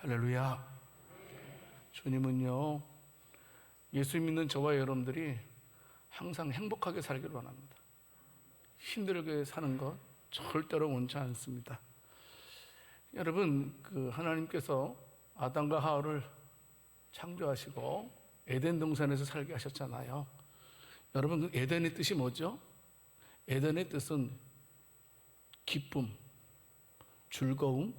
할렐루야. 주님은요, 예수 믿는 저와 여러분들이 항상 행복하게 살기를 원합니다. 힘들게 사는 것 절대로 원치 않습니다. 여러분, 하나님께서 아담과 하와를 창조하시고 에덴 동산에서 살게 하셨잖아요. 여러분, 그 에덴의 뜻이 뭐죠? 에덴의 뜻은 기쁨, 즐거움,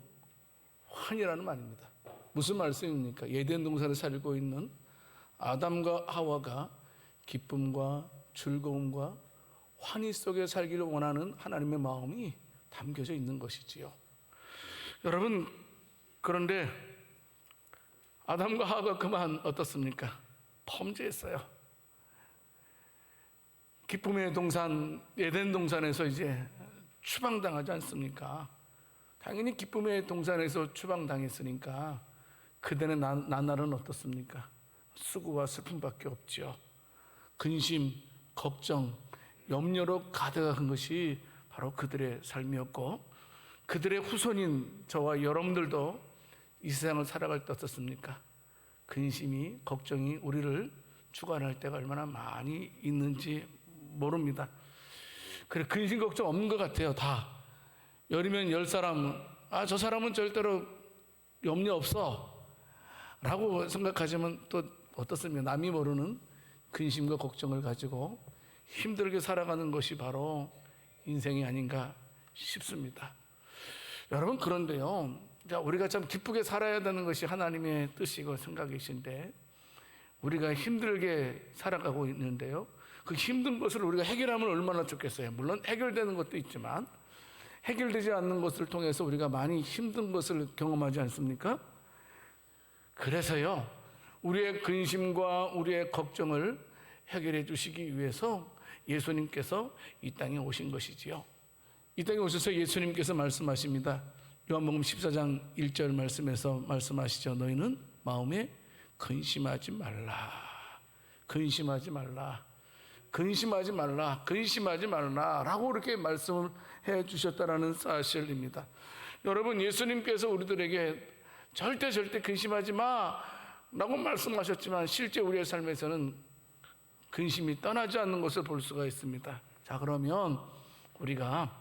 환희라는 말입니다. 무슨 말씀입니까? 에덴 동산에 살고 있는 아담과 하와가 기쁨과 즐거움과 환희 속에 살기를 원하는 하나님의 마음이 담겨져 있는 것이지요. 여러분, 그런데 아담과 하와가 그만 어떻습니까? 범죄했어요. 기쁨의 동산 에덴 동산에서 이제 추방당하지 않습니까? 당연히 기쁨의 동산에서 추방당했으니까 그들의 나날은 어떻습니까? 수고와 슬픔밖에 없죠. 근심, 걱정, 염려로 가득한 것이 바로 그들의 삶이었고, 그들의 후손인 저와 여러분들도 이 세상을 살아갈 때 어떻습니까? 근심이, 걱정이 우리를 주관할 때가 얼마나 많이 있는지 모릅니다. 그래, 근심 걱정 없는 것 같아요. 다 열이면 10사람, 저 사람은 절대로 염려 없어 라고 생각하지만 또 어떻습니까? 남이 모르는 근심과 걱정을 가지고 힘들게 살아가는 것이 바로 인생이 아닌가 싶습니다. 여러분, 그런데요, 우리가 참 기쁘게 살아야 되는 것이 하나님의 뜻이고 생각이신데, 우리가 힘들게 살아가고 있는데요, 그 힘든 것을 우리가 해결하면 얼마나 좋겠어요. 물론 해결되는 것도 있지만 해결되지 않는 것을 통해서 우리가 많이 힘든 것을 경험하지 않습니까? 그래서요, 우리의 근심과 우리의 걱정을 해결해 주시기 위해서 예수님께서 이 땅에 오신 것이지요. 이 땅에 오셔서 예수님께서 말씀하십니다. 요한복음 14장 1절 말씀에서 말씀하시죠. 너희는 마음에 근심하지 말라. 근심하지 말라. 근심하지 말라. 근심하지 말라. 라고 이렇게 말씀을 해 주셨다라는 사실입니다. 여러분, 예수님께서 우리들에게 절대 근심하지 마 라고 말씀하셨지만 실제 우리의 삶에서는 근심이 떠나지 않는 것을 볼 수가 있습니다. 자, 그러면 우리가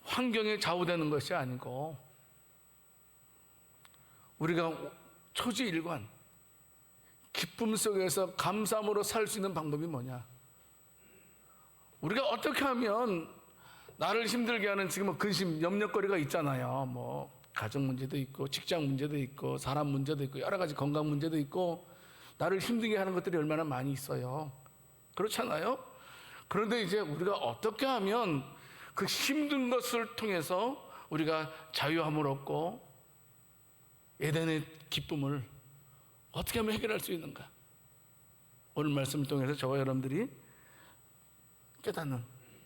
환경에 좌우되는 것이 아니고 우리가 초지일관 기쁨 속에서 감사함으로 살 수 있는 방법이 뭐냐? 우리가 어떻게 하면 나를 힘들게 하는 지금 근심, 염려거리가 있잖아요. 가정 문제도 있고 직장 문제도 있고 사람 문제도 있고 여러 가지 건강 문제도 있고 나를 힘들게 하는 것들이 얼마나 많이 있어요. 그렇잖아요? 그런데 이제 우리가 어떻게 하면 그 힘든 것을 통해서 우리가 자유함을 얻고 에덴의 기쁨을 어떻게 하면 해결할 수 있는가? 오늘 말씀을 통해서 저와 여러분들이 깨닫는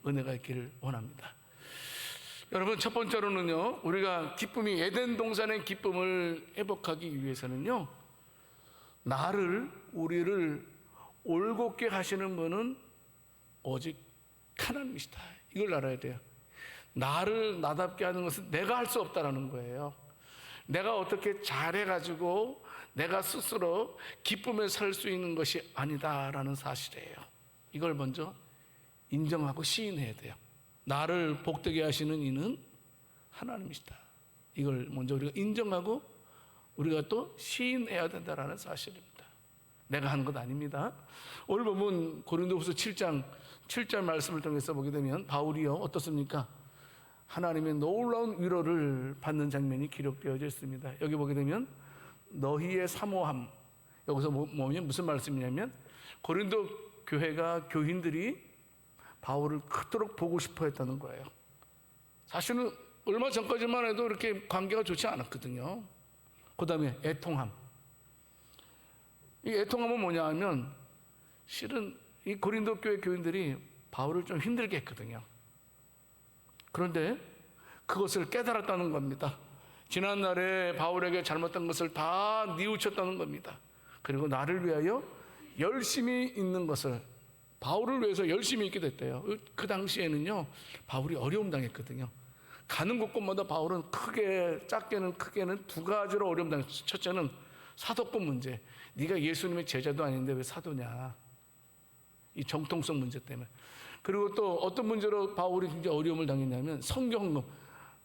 은혜가 있기를 원합니다. 여러분, 첫 번째로는요, 우리가 기쁨이 에덴 동산의 기쁨을 회복하기 위해서는요, 우리를 올곧게 하시는 분은 오직 하나님이시다. 이걸 알아야 돼요. 나를 나답게 하는 것은 내가 할 수 없다라는 거예요. 내가 어떻게 잘해가지고 내가 스스로 기쁨에 살 수 있는 것이 아니다라는 사실이에요. 이걸 먼저 인정하고 시인해야 돼요. 나를 복되게 하시는 이는 하나님이시다. 이걸 먼저 우리가 인정하고 우리가 또 시인해야 된다라는 사실입니다. 내가 하는 것 아닙니다. 오늘 보면 고린도후서 7절 말씀을 통해서 보게 되면 바울이요, 어떻습니까? 하나님의 놀라운 위로를 받는 장면이 기록되어져 있습니다. 여기 보게 되면 너희의 사모함, 여기서 보면 무슨 말씀이냐면 고린도 교회가 교인들이 바울을 그토록 보고 싶어 했다는 거예요. 사실은 얼마 전까지만 해도 이렇게 관계가 좋지 않았거든요. 그 다음에 애통함. 이 애통함은 뭐냐 하면 실은 이 고린도 교회 교인들이 바울을 좀 힘들게 했거든요. 그런데 그것을 깨달았다는 겁니다. 지난날에 바울에게 잘못된 것을 다 뉘우쳤다는 겁니다. 그리고 나를 위하여 열심히 있는 것을, 바울을 위해서 열심히 있게 됐대요. 그 당시에는요, 바울이 어려움 당했거든요. 가는 곳곳마다 바울은 작게는 크게는 두 가지로 어려움 당했어요. 첫째는 사도권 문제. 네가 예수님의 제자도 아닌데 왜 사도냐. 이 정통성 문제 때문에. 그리고 또 어떤 문제로 바울이 굉장히 어려움을 당했냐면 성경금.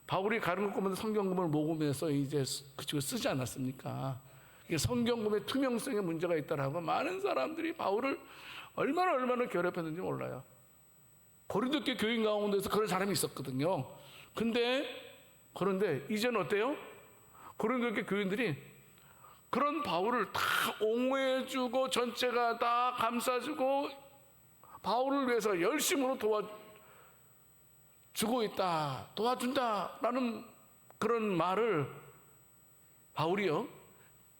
바울이 가는 곳곳마다 성경금을 모금해서 이제 그쪽을 쓰지 않았습니까? 이게 성경금의 투명성에 문제가 있다라고 많은 사람들이 바울을 얼마나 괴롭혔는지 몰라요. 고린도 교회 교인 가운데서 그런 사람이 있었거든요. 그런데 이제는 어때요? 고린도 교회 교인들이 그런 바울을 다 옹호해주고 전체가 다 감싸주고 바울을 위해서 열심으로 도와주고 있다, 도와준다라는 그런 말을 바울이요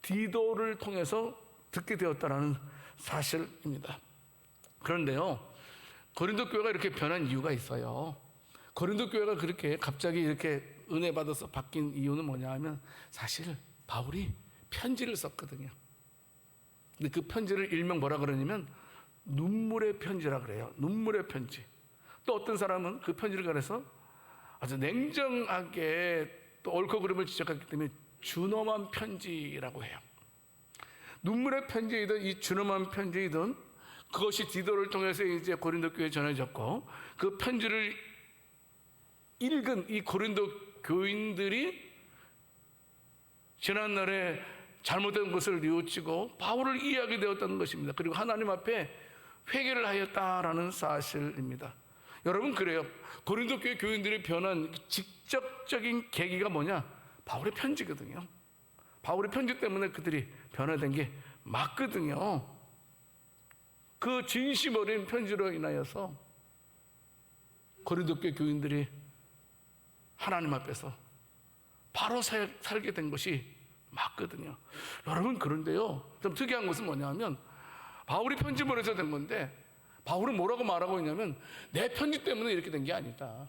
디도를 통해서 듣게 되었다라는 사실입니다. 그런데요, 고린도 교회가 이렇게 변한 이유가 있어요. 고린도 교회가 그렇게 갑자기 이렇게 은혜 받아서 바뀐 이유는 뭐냐 하면 사실 바울이 편지를 썼거든요. 근데 그 편지를 일명 뭐라 그러냐면 눈물의 편지라 그래요. 눈물의 편지. 또 어떤 사람은 그 편지를 가려서 아주 냉정하게 또 옳고 그름을 지적했기 때문에 준엄한 편지라고 해요. 눈물의 편지이든 이 준엄한 편지이든 그것이 디도를 통해서 이제 고린도 교회에 전해졌고 그 편지를 읽은 이 고린도 교인들이 지난날에 잘못된 것을 뉘우치고 바울을 이해하게 되었다는 것입니다. 그리고 하나님 앞에 회개를 하였다라는 사실입니다. 여러분, 그래요. 고린도 교회 교인들이 변한 직접적인 계기가 뭐냐? 바울의 편지거든요. 바울의 편지 때문에 그들이 변화된 게 맞거든요. 그 진심 어린 편지로 인하여서 고린도 교회 교인들이 하나님 앞에서 바로 살게 된 것이 맞거든요. 여러분, 그런데요, 좀 특이한 것은 뭐냐면 바울이 편지 보내서 된 건데 바울은 뭐라고 말하고 있냐면 내 편지 때문에 이렇게 된 게 아니다.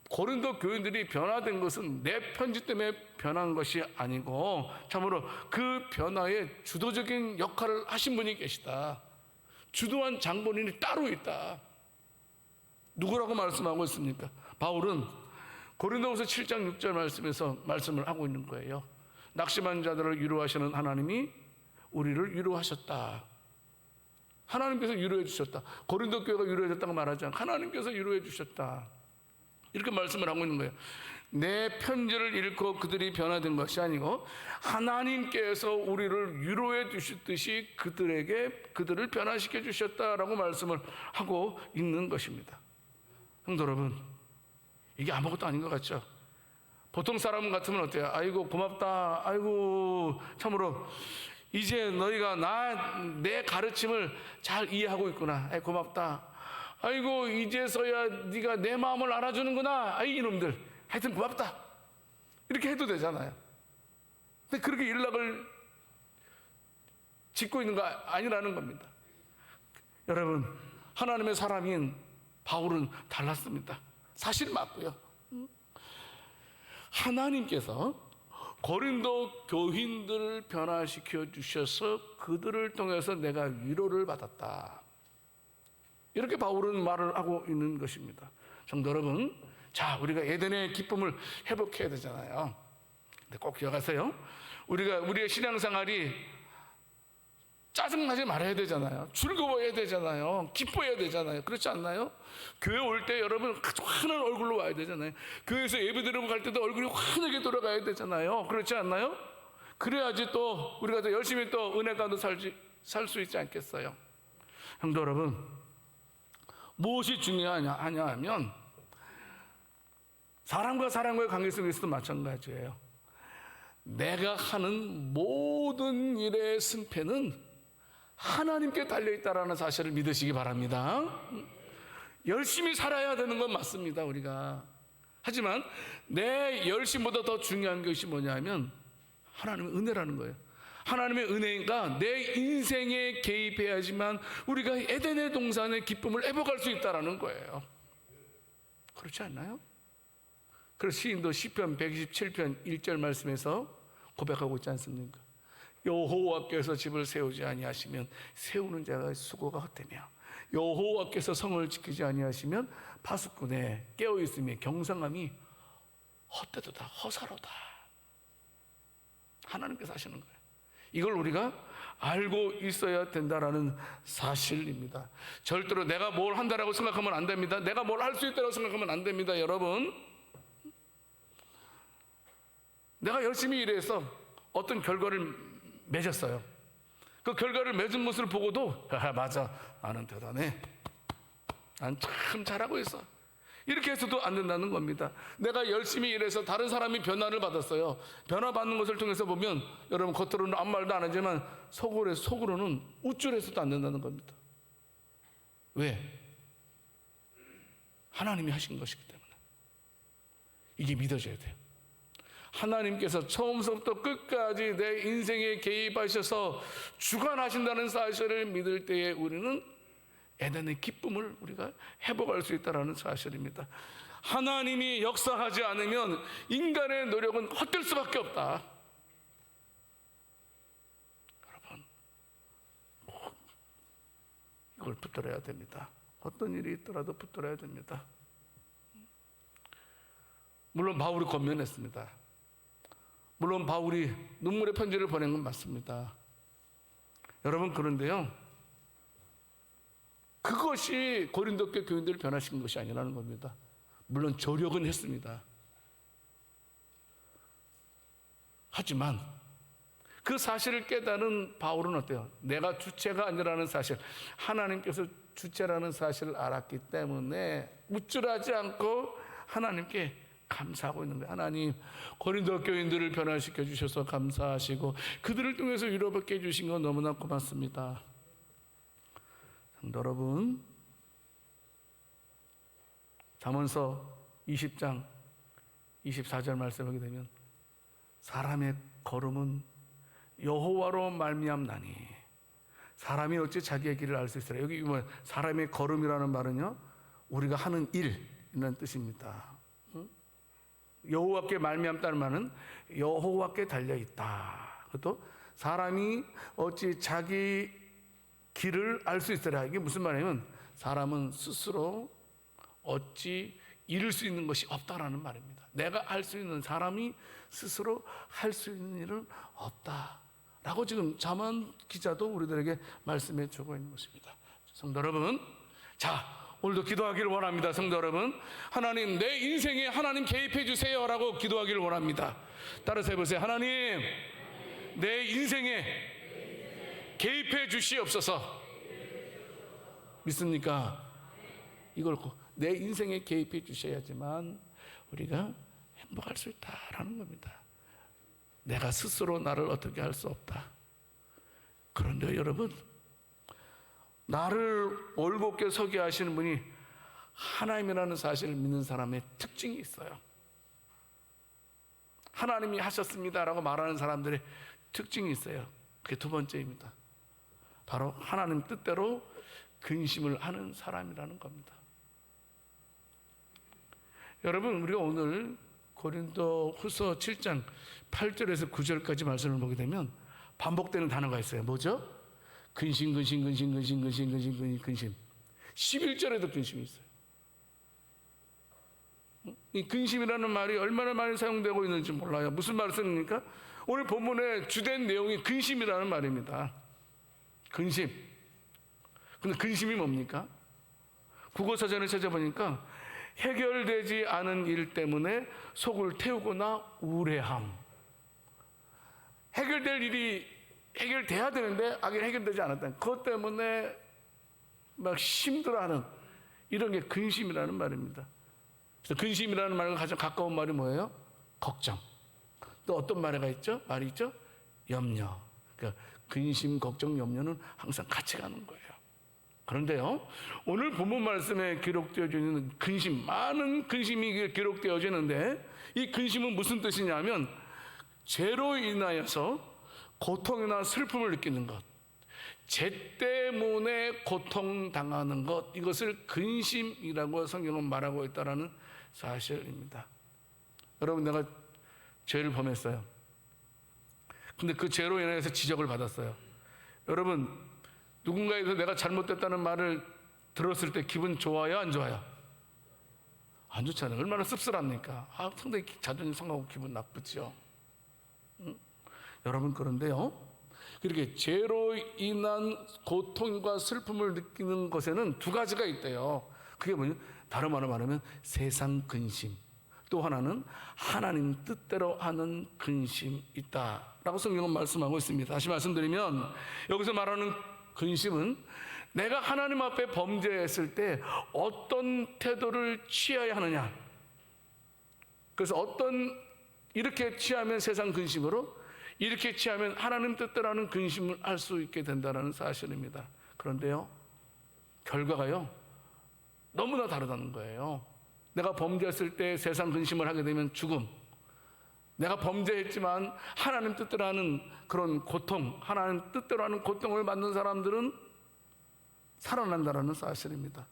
고린도 교인들이 변화된 것은 내 편지 때문에 변한 것이 아니고 참으로 그 변화에 주도적인 역할을 하신 분이 계시다. 주도한 장본인이 따로 있다. 누구라고 말씀하고 있습니까? 바울은 고린도후서 7장 6절 말씀에서 말씀을 하고 있는 거예요. 낙심한 자들을 위로하시는 하나님이 우리를 위로하셨다. 하나님께서 위로해 주셨다. 고린도 교회가 위로해 줬다고 말하지 않고 하나님께서 위로해 주셨다. 이렇게 말씀을 하고 있는 거예요. 내 편지를 읽고 그들이 변화된 것이 아니고 하나님께서 우리를 위로해 주셨듯이 그들을 변화시켜 주셨다라고 말씀을 하고 있는 것입니다. 성도 여러분, 이게 아무것도 아닌 것 같죠? 보통 사람 같으면 어때요? 아이고 고맙다. 아이고 참으로 이제 너희가 내 가르침을 잘 이해하고 있구나. 아이 고맙다. 아이고 이제서야 네가 내 마음을 알아주는구나. 아이 이놈들 하여튼 고맙다. 이렇게 해도 되잖아요. 근데 그렇게 일락을 짓고 있는 거 아니라는 겁니다. 여러분, 하나님의 사람인 바울은 달랐습니다. 사실 맞고요. 하나님께서 고린도 교인들을 변화시켜 주셔서 그들을 통해서 내가 위로를 받았다. 이렇게 바울은 말을 하고 있는 것입니다. 성도 여러분, 자, 우리가 에덴의 기쁨을 회복해야 되잖아요. 근데 꼭 기억하세요. 우리의 신앙생활이 짜증나지 말아야 되잖아요. 즐거워야 되잖아요. 기뻐해야 되잖아요. 그렇지 않나요? 교회 올 때 여러분 아주 환한 얼굴로 와야 되잖아요. 교회에서 예배 드리고 갈 때도 얼굴이 환하게 돌아가야 되잖아요. 그렇지 않나요? 그래야지 또 우리가 더 열심히 또 은혜 가운데 살 수 있지 않겠어요? 성도 여러분, 무엇이 중요하냐 하면 사람과 사람과의 관계 속에서도 마찬가지예요. 내가 하는 모든 일의 승패는 하나님께 달려있다라는 사실을 믿으시기 바랍니다. 열심히 살아야 되는 건 맞습니다, 우리가. 하지만 내 열심보다 더 중요한 것이 뭐냐면 하나님의 은혜라는 거예요. 하나님의 은혜가 내 인생에 개입해야지만 우리가 에덴의 동산의 기쁨을 회복할 수 있다라는 거예요. 그렇지 않나요? 그래서 시인도 시편 127편 1절 말씀에서 고백하고 있지 않습니까? 여호와께서 집을 세우지 아니하시면 세우는 자가 수고가 헛되며 여호와께서 성을 지키지 아니하시면 파수꾼의 깨어있음의 경상함이 헛되도다, 허사로다. 하나님께서 하시는 거예요. 이걸 우리가 알고 있어야 된다라는 사실입니다. 절대로 내가 뭘 한다라고 생각하면 안 됩니다. 내가 뭘 할 수 있다고 생각하면 안 됩니다. 여러분, 내가 열심히 일해서 어떤 결과를 맺었어요. 그 결과를 맺은 모습을 보고도 맞아, 나는 대단해, 난 참 잘하고 있어, 이렇게 해서도 안 된다는 겁니다. 내가 열심히 일해서 다른 사람이 변화를 받았어요. 변화받는 것을 통해서 보면 여러분, 겉으로는 아무 말도 안 하지만 속으로는 우쭐해서도 안 된다는 겁니다. 왜? 하나님이 하신 것이기 때문에. 이게 믿어져야 돼요. 하나님께서 처음부터 끝까지 내 인생에 개입하셔서 주관하신다는 사실을 믿을 때에 우리는 에덴의 기쁨을 우리가 회복할 수 있다는 사실입니다. 하나님이 역사하지 않으면 인간의 노력은 헛될 수밖에 없다. 여러분, 이걸 붙들어야 됩니다. 어떤 일이 있더라도 붙들어야 됩니다. 물론 바울이 권면했습니다. 물론 바울이 눈물의 편지를 보낸 건 맞습니다. 여러분, 그런데요, 그것이 고린도 교회 교인들을 변화시킨 것이 아니라는 겁니다. 물론 조력은 했습니다. 하지만 그 사실을 깨달은 바울은 어때요? 내가 주체가 아니라는 사실, 하나님께서 주체라는 사실을 알았기 때문에 우쭐하지 않고 하나님께 감사하고 있는 거예요. 하나님, 고린도 교인들을 변화시켜 주셔서 감사하시고 그들을 통해서 위로받게 해주신 건 너무나 고맙습니다. 성도 여러분, 잠언서 20장 24절 말씀하게 되면 사람의 걸음은 여호와로 말미암나니 사람이 어찌 자기의 길을 알 수 있으라. 여기 뭐 사람의 걸음이라는 말은요, 우리가 하는 일이라는 뜻입니다. 여호와께 말미암다는 말은 여호와께 달려있다. 그것도 사람이 어찌 자기 길을 알 수 있으라. 이게 무슨 말이냐면 사람은 스스로 어찌 이룰 수 있는 것이 없다라는 말입니다. 내가 할 수 있는, 사람이 스스로 할 수 있는 일은 없다라고 지금 잠언 기자도 우리들에게 말씀해 주고 있는 것입니다. 성도 여러분, 자, 오늘도 기도하기를 원합니다. 성도 여러분, 하나님, 내 인생에 하나님 개입해 주세요라고 기도하기를 원합니다. 따라서 해보세요. 하나님, 내 인생에 개입해 주시옵소서. 믿습니까? 이걸 내 인생에 개입해 주셔야지만 우리가 행복할 수 있다라는 겁니다. 내가 스스로 나를 어떻게 할 수 없다. 그런데 여러분, 나를 올곧게 서게 하시는 분이 하나님이라는 사실을 믿는 사람의 특징이 있어요. 하나님이 하셨습니다라고 말하는 사람들의 특징이 있어요. 그게 두 번째입니다. 바로 하나님 뜻대로 근심을 하는 사람이라는 겁니다. 여러분, 우리가 오늘 고린도 후서 7장 8절에서 9절까지 말씀을 보게 되면 반복되는 단어가 있어요. 뭐죠? 근심. 11절에도 근심이 있어요. 이 근심이라는 말이 얼마나 많이 사용되고 있는지 몰라요. 무슨 말씀입니까? 오늘 본문의 주된 내용이 근심이라는 말입니다. 근심. 근데 근심이 뭡니까? 국어사전을 찾아보니까 해결되지 않은 일 때문에 속을 태우거나 우울해함. 해결될 일이 해결돼야 되는데 아직 해결되지 않았다. 그것 때문에 막 힘들어하는 이런 게 근심이라는 말입니다. 그래서 근심이라는 말과 가장 가까운 말이 뭐예요? 걱정. 또 어떤 말이 있죠? 염려. 그러니까 근심, 걱정, 염려는 항상 같이 가는 거예요. 그런데요, 오늘 본문 말씀에 기록되어지는 근심, 많은 근심이 기록되어지는데 이 근심은 무슨 뜻이냐면 죄로 인하여서 고통이나 슬픔을 느끼는 것, 죄 때문에 고통당하는 것, 이것을 근심이라고 성경은 말하고 있다는 사실입니다. 여러분, 내가 죄를 범했어요. 근데 그 죄로 인해서 지적을 받았어요. 여러분, 누군가에서 내가 잘못됐다는 말을 들었을 때 기분 좋아요, 안 좋아요? 안 좋잖아요. 얼마나 씁쓸합니까? 상당히 자존심 상하고 기분 나쁘죠. 여러분, 그런데요, 그렇게 죄로 인한 고통과 슬픔을 느끼는 것에는 두 가지가 있대요. 그게 뭐냐? 다른 말로 말하면 세상 근심, 또 하나는 하나님 뜻대로 하는 근심이 있다라고 성경은 말씀하고 있습니다. 다시 말씀드리면, 여기서 말하는 근심은 내가 하나님 앞에 범죄했을 때 어떤 태도를 취해야 하느냐, 그래서 이렇게 취하면 세상 근심으로, 이렇게 취하면 하나님 뜻대로 하는 근심을 할 수 있게 된다는 사실입니다. 그런데요, 결과가요 너무나 다르다는 거예요. 내가 범죄했을 때 세상 근심을 하게 되면 죽음, 내가 범죄했지만 하나님 뜻대로 하는 그런 고통, 하나님 뜻대로 하는 고통을 받는 사람들은 살아난다는 사실입니다.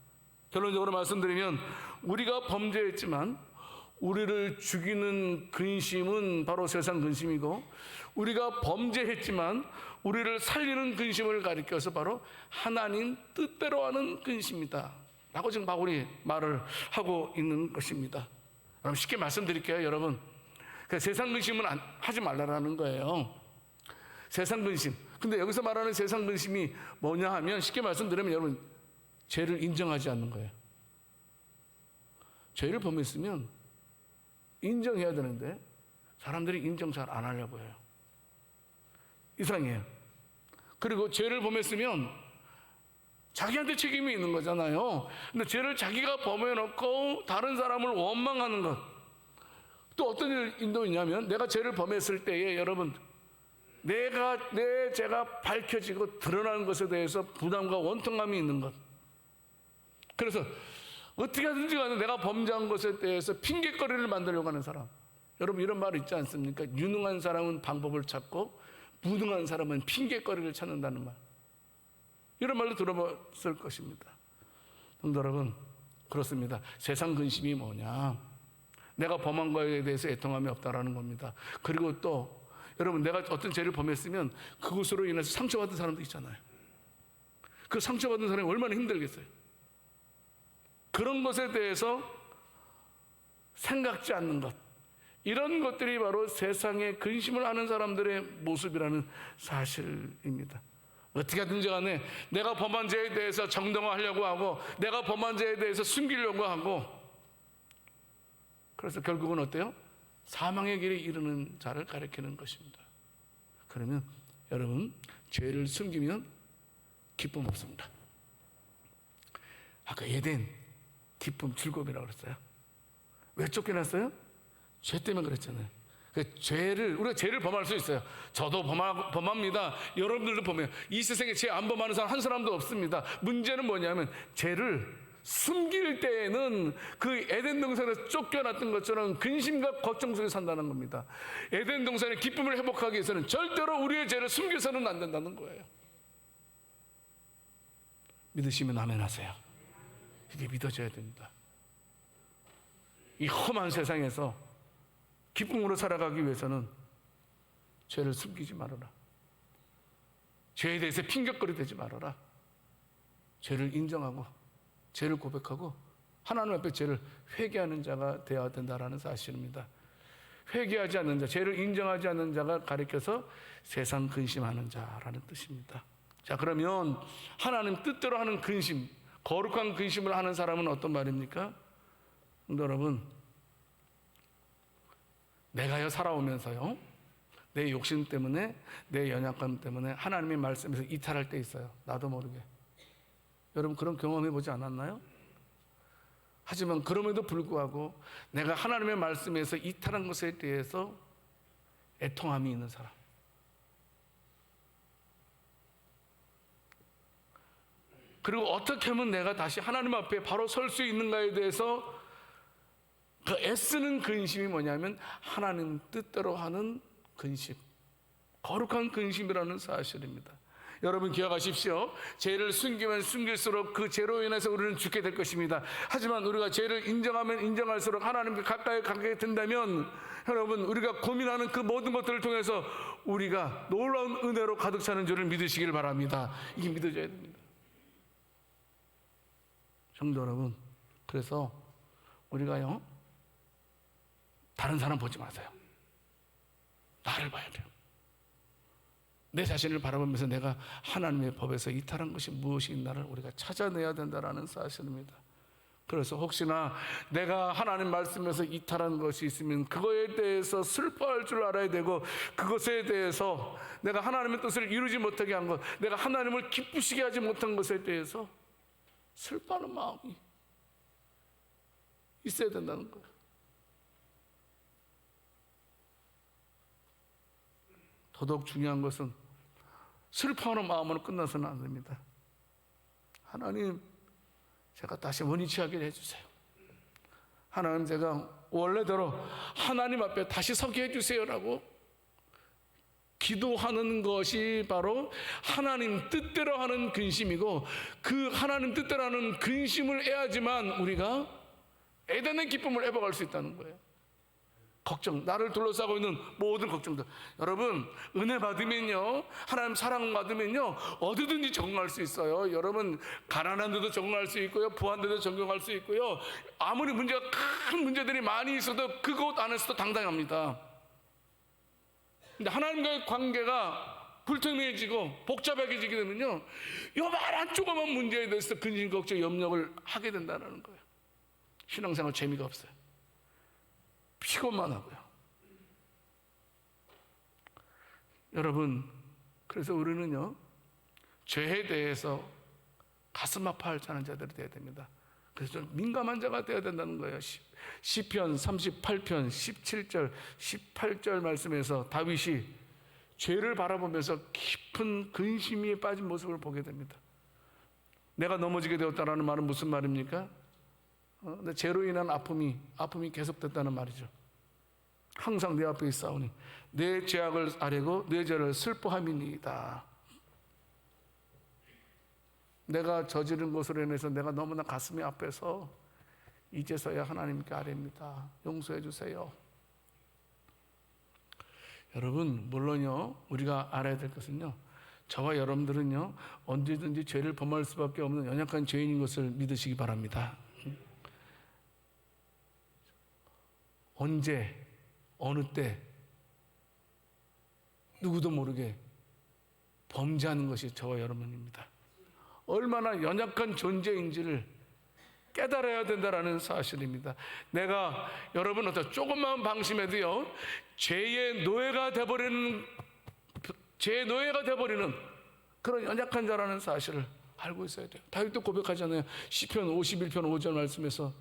결론적으로 말씀드리면, 우리가 범죄했지만 우리를 죽이는 근심은 바로 세상 근심이고, 우리가 범죄했지만 우리를 살리는 근심을 가리켜서 바로 하나님 뜻대로 하는 근심이다 라고 지금 바울이 말을 하고 있는 것입니다. 여러분, 쉽게 말씀드릴게요. 여러분, 세상 근심은 하지 말라라는 거예요. 세상 근심. 근데 여기서 말하는 세상 근심이 뭐냐 하면, 쉽게 말씀드리면 여러분, 죄를 인정하지 않는 거예요. 죄를 범했으면 인정해야 되는데 사람들이 인정 잘 안 하려고 해요. 이상해요. 그리고 죄를 범했으면 자기한테 책임이 있는 거잖아요. 근데 죄를 자기가 범해놓고 다른 사람을 원망하는 것. 또 어떤 일도 있냐면, 내가 죄를 범했을 때에 여러분, 내 죄가 밝혀지고 드러나는 것에 대해서 부담과 원통감이 있는 것. 그래서 어떻게 하든지 간에 내가 범죄한 것에 대해서 핑계거리를 만들려고 하는 사람. 여러분, 이런 말 있지 않습니까? 유능한 사람은 방법을 찾고 무능한 사람은 핑계거리를 찾는다는 말. 이런 말도 들어봤을 것입니다. 성도 여러분, 그렇습니다. 세상 근심이 뭐냐? 내가 범한 거에 대해서 애통함이 없다라는 겁니다. 그리고 또 여러분, 내가 어떤 죄를 범했으면 그것으로 인해서 상처받은 사람도 있잖아요. 그 상처받은 사람이 얼마나 힘들겠어요. 그런 것에 대해서 생각지 않는 것, 이런 것들이 바로 세상에 근심을 하는 사람들의 모습이라는 사실입니다. 어떻게 하든지 간에 내가 범한 죄에 대해서 정당화하려고 하고, 내가 범한 죄에 대해서 숨기려고 하고, 그래서 결국은 어때요? 사망의 길에 이르는 자를 가리키는 것입니다. 그러면 여러분, 죄를 숨기면 기쁨 없습니다. 아까 에덴 기쁨, 즐거움이라고 그랬어요. 왜 쫓겨났어요? 죄 때문에 그랬잖아요. 우리가 죄를 범할 수 있어요. 저도 범합니다. 여러분들도 범해요. 이 세상에 죄 안 범하는 사람 한 사람도 없습니다. 문제는 뭐냐면, 죄를 숨길 때에는 그 에덴 동산에서 쫓겨났던 것처럼 근심과 걱정 속에 산다는 겁니다. 에덴 동산의 기쁨을 회복하기 위해서는 절대로 우리의 죄를 숨겨서는 안 된다는 거예요. 믿으시면 아멘 하세요. 이게 믿어져야 됩니다. 이 험한 세상에서 기쁨으로 살아가기 위해서는 죄를 숨기지 말아라. 죄에 대해서 핑계거리 되지 말아라. 죄를 인정하고 죄를 고백하고 하나님 앞에 죄를 회개하는 자가 되어야 된다는 사실입니다. 회개하지 않는 자, 죄를 인정하지 않는 자가 가리켜서 세상 근심하는 자라는 뜻입니다. 자, 그러면 하나님 뜻대로 하는 근심, 거룩한 근심을 하는 사람은 어떤 말입니까? 여러분, 내가요 살아오면서요, 내 욕심 때문에, 내 연약감 때문에 하나님의 말씀에서 이탈할 때 있어요. 나도 모르게. 여러분, 그런 경험해 보지 않았나요? 하지만 그럼에도 불구하고 내가 하나님의 말씀에서 이탈한 것에 대해서 애통함이 있는 사람. 그리고 어떻게 하면 내가 다시 하나님 앞에 바로 설 수 있는가에 대해서 그 애쓰는 근심이 뭐냐면, 하나님 뜻대로 하는 근심, 거룩한 근심이라는 사실입니다. 여러분, 기억하십시오. 죄를 숨기면 숨길수록 그 죄로 인해서 우리는 죽게 될 것입니다. 하지만 우리가 죄를 인정하면 인정할수록 하나님께 가까이 가게 된다면, 여러분, 우리가 고민하는 그 모든 것들을 통해서 우리가 놀라운 은혜로 가득 차는 줄을 믿으시길 바랍니다. 이게 믿어져야 됩니다. 성도 여러분, 그래서 우리가요, 다른 사람 보지 마세요. 나를 봐야 돼요. 내 자신을 바라보면서 내가 하나님의 법에서 이탈한 것이 무엇이 있나를 우리가 찾아내야 된다는 사실입니다. 그래서 혹시나 내가 하나님 말씀에서 이탈한 것이 있으면 그거에 대해서 슬퍼할 줄 알아야 되고, 그것에 대해서 내가 하나님의 뜻을 이루지 못하게 한 것, 내가 하나님을 기쁘시게 하지 못한 것에 대해서 슬퍼하는 마음이 있어야 된다는 거예요. 더더욱 중요한 것은 슬퍼하는 마음으로 끝나서는 안 됩니다. 하나님, 제가 다시 원위치하게 해주세요. 하나님, 제가 원래대로 하나님 앞에 다시 서게 해주세요라고 기도하는 것이 바로 하나님 뜻대로 하는 근심이고, 그 하나님 뜻대로 하는 근심을 해야지만 우리가 에덴의 기쁨을 회복할 수 있다는 거예요. 걱정, 나를 둘러싸고 있는 모든 걱정들. 여러분, 은혜 받으면요, 하나님 사랑 받으면요, 어디든지 적응할 수 있어요. 여러분, 가난한 데도 적응할 수 있고요, 부한 데도 적응할 수 있고요, 아무리 문제가 큰 문제들이 많이 있어도 그곳 안에서도 당당합니다. 근데 하나님과의 관계가 불투명해지고 복잡하게지게 되면요, 요만한 조그만 문제에 대해서 근심, 걱정, 염려를 하게 된다는 거예요. 신앙생활 재미가 없어요. 피곤만 하고요. 여러분, 그래서 우리는요, 죄에 대해서 가슴 아파할 자는 자들이 되어야 됩니다. 그래서 좀 민감한 자가 되어야 된다는 거예요. 시편 38편 17절 18절 말씀에서 다윗이 죄를 바라보면서 깊은 근심에 빠진 모습을 보게 됩니다. 내가 넘어지게 되었다라는 말은 무슨 말입니까? 죄로 인한 아픔이 계속됐다는 말이죠. 항상 내 앞에 있사오니 내 죄악을 아뢰고 내 죄를 슬퍼함이니이다. 내가 저지른 것으로 인해서 내가 너무나 가슴이 아파서 이제서야 하나님께 아뢰입니다. 용서해 주세요. 여러분, 물론요, 우리가 알아야 될 것은요, 저와 여러분들은요, 언제든지 죄를 범할 수밖에 없는 연약한 죄인인 것을 믿으시기 바랍니다. 언제, 어느 때 누구도 모르게 범죄하는 것이 저와 여러분입니다. 얼마나 연약한 존재인지를 깨달아야 된다는 사실입니다. 내가 여러분 어떤 조금만 방심해도요, 죄의 노예가 돼버리는 그런 연약한 자라는 사실을 알고 있어야 돼요. 다윗도 고백하잖아요. 시편 51편 5절 말씀에서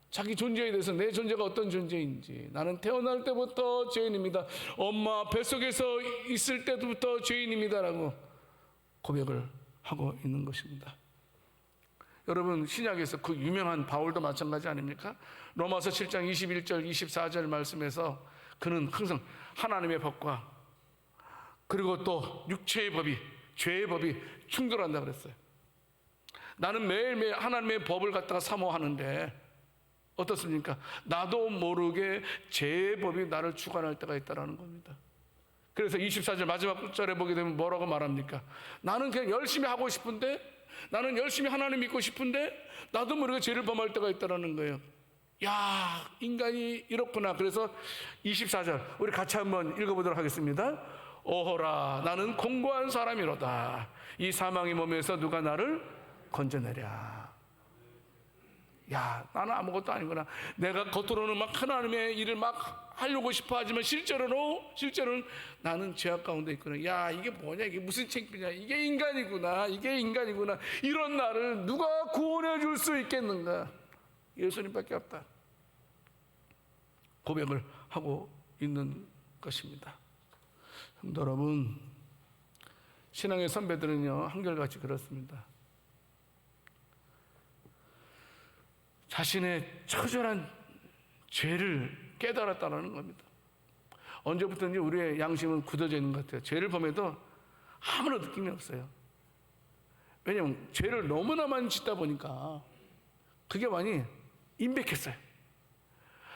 자기 존재에 대해서, 내 존재가 어떤 존재인지, 나는 태어날 때부터 죄인입니다. 엄마 뱃속에서 있을 때부터 죄인입니다 라고 고백을 하고 있는 것입니다. 여러분, 신약에서 그 유명한 바울도 마찬가지 아닙니까? 로마서 7장 21절 24절 말씀에서 그는 항상 하나님의 법과 그리고 또 육체의 법이, 죄의 법이 충돌한다 그랬어요. 나는 매일매일 하나님의 법을 갖다가 사모하는데 어떻습니까? 나도 모르게 죄의 법이 나를 주관할 때가 있다는 겁니다. 그래서 24절 마지막 절에 보게 되면 뭐라고 말합니까? 나는 그냥 열심히 하고 싶은데, 나는 열심히 하나님 믿고 싶은데 나도 모르게 죄를 범할 때가 있다는 거예요. 야, 인간이 이렇구나. 그래서 24절 우리 같이 한번 읽어보도록 하겠습니다. 오호라, 나는 공고한 사람이로다. 이 사망의 몸에서 누가 나를 건져내랴. 야, 나는 아무것도 아니구나. 내가 겉으로는 막 하나님의 일을 막 하려고 싶어 하지만 실제로는 나는 죄악 가운데 있구나. 야, 이게 뭐냐, 이게 무슨 창피냐, 이게 인간이구나. 이런 나를 누가 구원해 줄 수 있겠는가? 예수님밖에 없다. 고백을 하고 있는 것입니다. 성도 여러분, 신앙의 선배들은요, 한결같이 그렇습니다. 자신의 처절한 죄를 깨달았다는 겁니다. 언제부터인지 우리의 양심은 굳어져 있는 것 같아요. 죄를 범해도 아무런 느낌이 없어요. 왜냐하면 죄를 너무나 많이 짓다 보니까 그게 많이 임백했어요.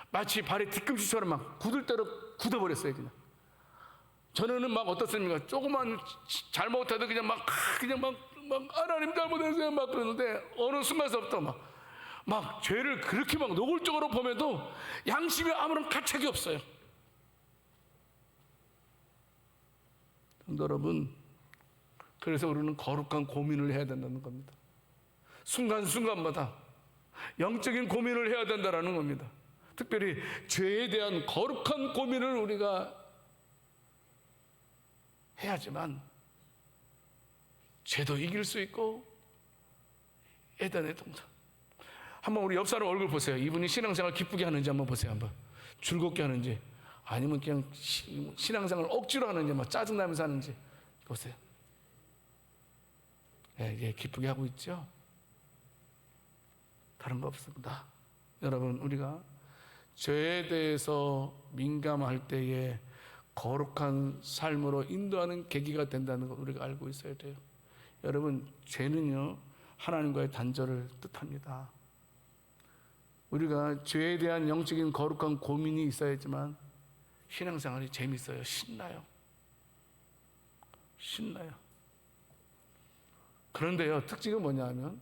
마치 발에 뒤꿈치처럼 막 굳을 대로 굳어버렸어요. 저는 막 어떻습니까? 조금만 잘못해도 그냥 막 하나님 잘못했어요 막 그러는데, 어느 순간서부터 막 막 죄를 그렇게 막 노골적으로 보면도 양심에 아무런 가책이 없어요. 성도 여러분, 그래서 우리는 거룩한 고민을 해야 된다는 겁니다. 순간순간마다 영적인 고민을 해야 된다는 겁니다. 특별히 죄에 대한 거룩한 고민을 우리가 해야지만 죄도 이길 수 있고 에덴의 동산. 한번 우리 옆 사람 얼굴 보세요. 이분이 신앙생활 기쁘게 하는지 한번 보세요. 한번 즐겁게 하는지, 아니면 그냥 신앙생활 억지로 하는지, 막 짜증나면서 하는지 보세요. 예, 기쁘게 하고 있죠. 다른 거 없습니다. 여러분, 우리가 죄에 대해서 민감할 때에 거룩한 삶으로 인도하는 계기가 된다는 걸 우리가 알고 있어야 돼요. 여러분, 죄는요 하나님과의 단절을 뜻합니다. 우리가 죄에 대한 영적인 거룩한 고민이 있어야지만 신앙생활이 재밌어요. 신나요. 그런데요, 특징은 뭐냐 하면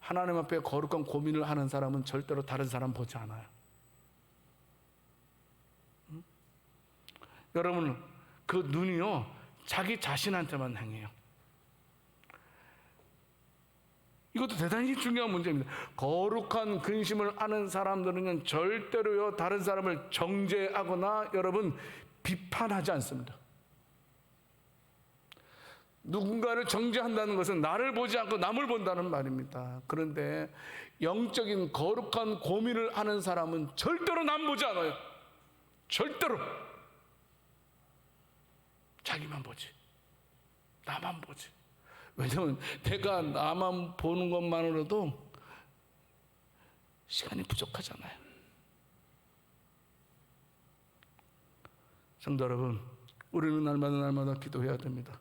하나님 앞에 거룩한 고민을 하는 사람은 절대로 다른 사람 보지 않아요. 여러분, 그 눈이요 자기 자신한테만 향해요. 이것도 대단히 중요한 문제입니다. 거룩한 근심을 아는 사람들은 절대로요 다른 사람을 정죄하거나 여러분 비판하지 않습니다. 누군가를 정죄한다는 것은 나를 보지 않고 남을 본다는 말입니다. 그런데 영적인 거룩한 고민을 하는 사람은 절대로 남 보지 않아요. 절대로. 자기만 보지, 나만 보지. 왜냐하면 내가 나만 보는 것만으로도 시간이 부족하잖아요. 성도 여러분, 우리는 날마다 기도해야 됩니다.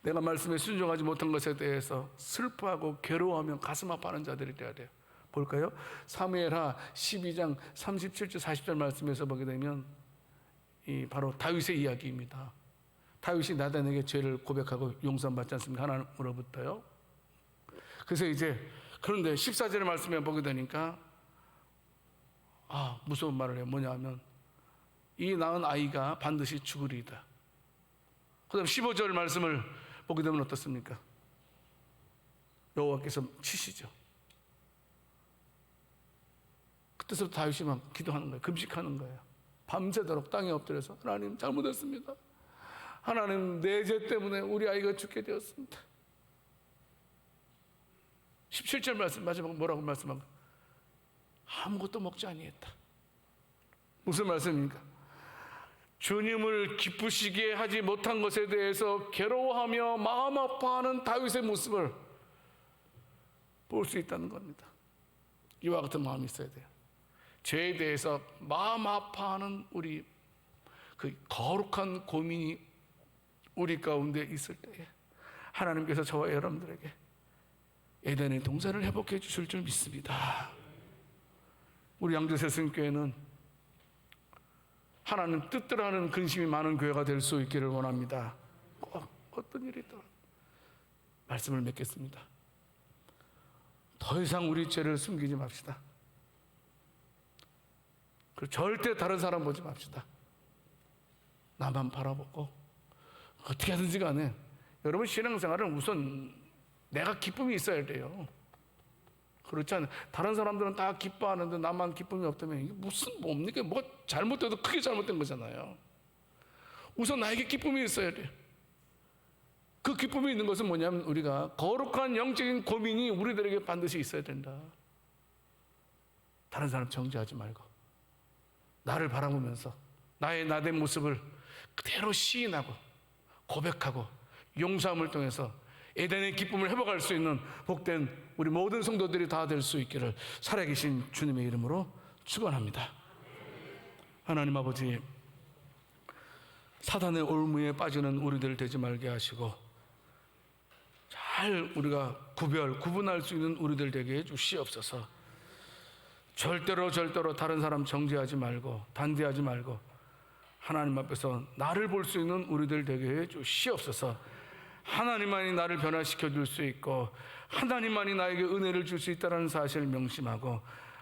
내가 말씀에 순종하지 못한 것에 대해서 슬퍼하고 괴로워하며 가슴 아파하는 자들이 되어야 돼요. 볼까요? 사무엘하 12장 37절 40절 말씀에서 보게 되면 이 바로 다윗의 이야기입니다. 다윗이 나단에게 죄를 고백하고 용서받지 않습니까? 하나님으로부터요. 그래서 이제 그런데 14절의 말씀에 보게 되니까 무서운 말을 해요. 뭐냐 하면 이 낳은 아이가 반드시 죽으리이다. 그 다음 15절 말씀을 보게 되면 어떻습니까? 여호와께서 치시죠. 그때서부터 다윗이 막 기도하는 거예요. 금식하는 거예요. 밤새도록 땅에 엎드려서 하나님 잘못했습니다. 하나님 내 죄 때문에 우리 아이가 죽게 되었습니다. 17절 말씀 마지막 뭐라고 말씀하고 아무것도 먹지 아니했다. 무슨 말씀입니까? 주님을 기쁘시게 하지 못한 것에 대해서 괴로워하며 마음 아파하는 다윗의 모습을 볼 수 있다는 겁니다. 이와 같은 마음이 있어야 돼요. 죄에 대해서 마음 아파하는 우리 그 거룩한 고민이 우리 가운데 있을 때에 하나님께서 저와 여러분들에게 에덴의 동산을 회복해 주실 줄 믿습니다. 우리 양주세승교회는 하나님 뜻대로 하는 근심이 많은 교회가 될 수 있기를 원합니다. 꼭 어떤 일이 있더라도 말씀을 맺겠습니다. 더 이상 우리 죄를 숨기지 맙시다. 그리고 절대 다른 사람 보지 맙시다. 나만 바라보고 어떻게 하든지 간에 여러분 신앙생활은 우선 내가 기쁨이 있어야 돼요. 그렇지 않아요? 다른 사람들은 다 기뻐하는데 나만 기쁨이 없다면 이게 무슨 뭡니까? 뭐 잘못돼도 크게 잘못된 거잖아요. 우선 나에게 기쁨이 있어야 돼요. 그 기쁨이 있는 것은 뭐냐면 우리가 거룩한 영적인 고민이 우리들에게 반드시 있어야 된다. 다른 사람 정죄하지 말고 나를 바라보면서 나의 나된 모습을 그대로 시인하고 고백하고 용서함을 통해서 에덴의 기쁨을 회복할 수 있는 복된 우리 모든 성도들이 다 될 수 있기를 살아계신 주님의 이름으로 축원합니다. 하나님 아버지, 사단의 올무에 빠지는 우리들 되지 말게 하시고 잘 우리가 구분할 수 있는 우리들 되게 해주시옵소서. 절대로 다른 사람 정죄하지 말고 단죄하지 말고 하나님 앞에서 나를 볼 수 있는 우리들 되게 해주시옵소서. 하나님만이 나를 변화시켜 줄 수 있고 하나님만이 나에게 은혜를 줄 수 있다는 사실을 명심하고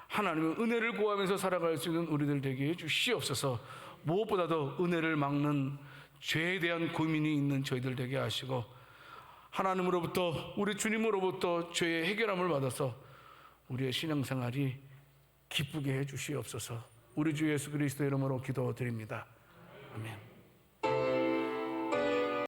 하나님은 은혜를 구하면서 살아갈 수 있는 우리들 되게 해 주시옵소서. 무엇보다도 은혜를 막는 죄에 대한 고민이 있는 저희들 되게 하시고 하나님으로부터 우리 주님으로부터 죄의 해결함을 받아서 우리의 신앙생활이 기쁘게 해 주시옵소서. 우리 주 예수 그리스도의 이름으로 기도드립니다. 아멘.